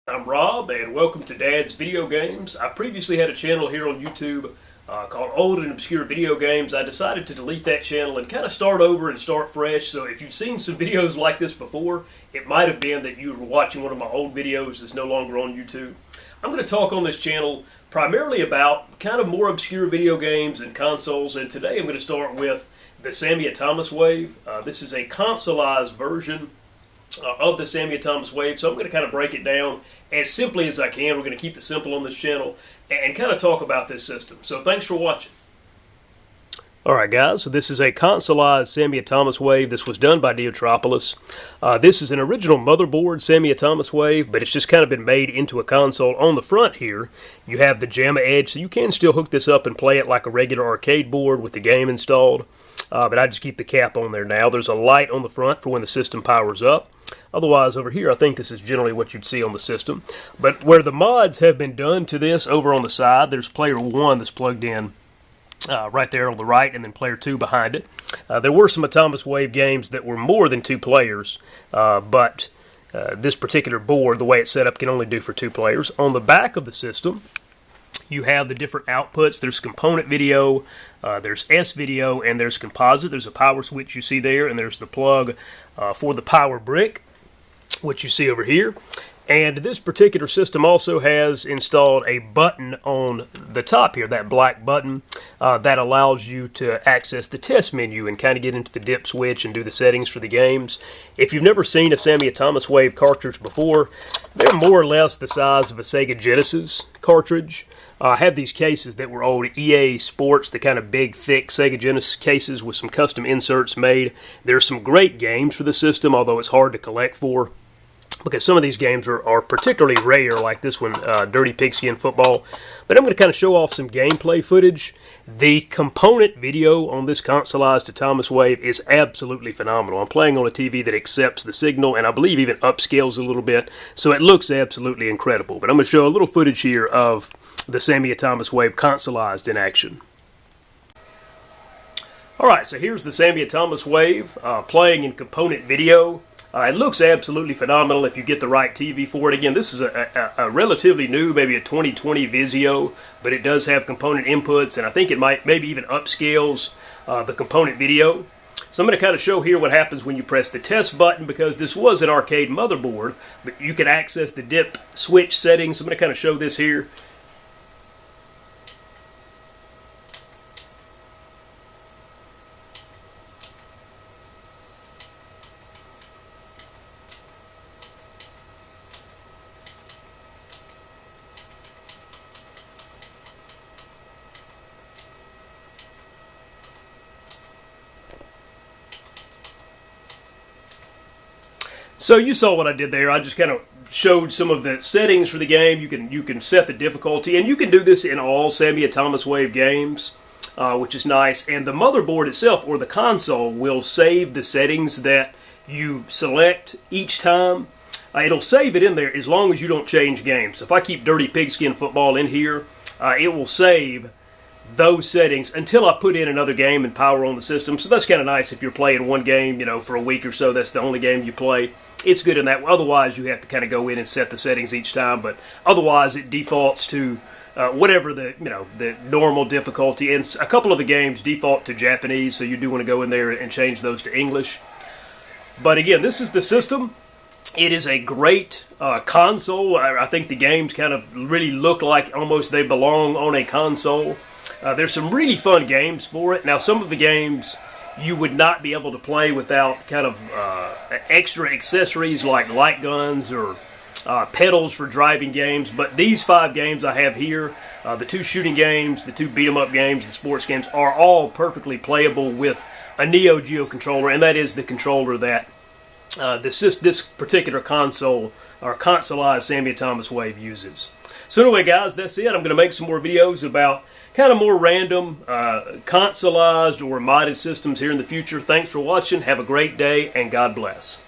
I'm Rob, and welcome to Dad's Video Games. I previously had a channel here on YouTube called Old and Obscure Video Games. I decided to delete that channel and kind of start over and start fresh. So if you've seen some videos like this before, it might have been that you were watching one of my old videos that's no longer on YouTube. I'm going to talk on this channel primarily about kind of more obscure video games and consoles, and today I'm going to start with the Sammy Atomiswave. This is a consolized version of the Sammy Atomiswave, so I'm going to kind of break it down as simply as I can. We're going to keep it simple on this channel and kind of talk about this system. So thanks for watching. Alright guys, so this is a consolized Sammy Atomiswave. This was done by Neotropolis. This is an original motherboard Sammy Atomiswave, but it's just kind of been made into a console. On the front here, you have the JAMA edge, so you can still hook this up and play it like a regular arcade board with the game installed. But I just keep the cap on there now. There's a light on the front for when the system powers up. Otherwise, over here, I think this is generally what you'd see on the system. But where the mods have been done to this, over on the side, there's player 1 that's plugged in right there on the right, and then player 2 behind it. There were some Atomiswave games that were more than 2 players, but this particular board, the way it's set up, can only do for 2 players. On the back of the system, you have the different outputs. There's component video, there's S video, and there's composite. There's a power switch you see there, and there's the plug for the power brick, which you see over here. And this particular system also has installed a button on the top here, that black button, that allows you to access the test menu and kind of get into the dip switch and do the settings for the games. If you've never seen a Sammy Atomiswave cartridge before, they're more or less the size of a Sega Genesis cartridge. I have these cases that were old EA Sports, the kind of big, thick Sega Genesis cases with some custom inserts made. There's some great games for the system, although it's hard to collect for, because some of these games are particularly rare, like this one, Dirty Pigskin Football. But I'm going to kind of show off some gameplay footage. The component video on this consolized Atomiswave is absolutely phenomenal. I'm playing on a TV that accepts the signal, and I believe even upscales a little bit, so it looks absolutely incredible. But I'm going to show a little footage here of the Sammy Atomiswave consolized in action. Alright, so here's the Sammy Atomiswave playing in component video. It looks absolutely phenomenal if you get the right TV for it. Again, this is a relatively new, maybe a 2020 Vizio, but it does have component inputs, and I think it might maybe even upscales the component video. So I'm going to kind of show here what happens when you press the test button, because this was an arcade motherboard, but you can access the dip switch settings. So I'm going to kind of show this here. So you saw what I did there. I just kind of showed some of the settings for the game. You can set the difficulty, and you can do this in all Sammy Atomiswave games, which is nice. And the motherboard itself, or the console, will save the settings that you select each time. It'll save it in there as long as you don't change games. So if I keep Dirty Pigskin Football in here, it will save those settings until I put in another game and power on the system. So that's kind of nice if you're playing one game, for a week or so. That's the only game you play. It's good in that. Otherwise, you have to kind of go in and set the settings each time. But otherwise, it defaults to whatever the normal difficulty. And a couple of the games default to Japanese, so you do want to go in there and change those to English. But again, this is the system. It is a great console. I think the games kind of really look like almost they belong on a console. There's some really fun games for it. Now, some of the games you would not be able to play without kind of extra accessories like light guns or pedals for driving games. But these 5 games I have here, the 2 shooting games, the 2 beat-em-up games, the sports games, are all perfectly playable with a Neo Geo controller, and that is the controller that this particular console, or consolized Sammy Atomiswave, uses. So anyway, guys, that's it. I'm going to make some more videos about kind of more random consolized or modded systems here in the future. Thanks for watching. Have a great day, and God bless.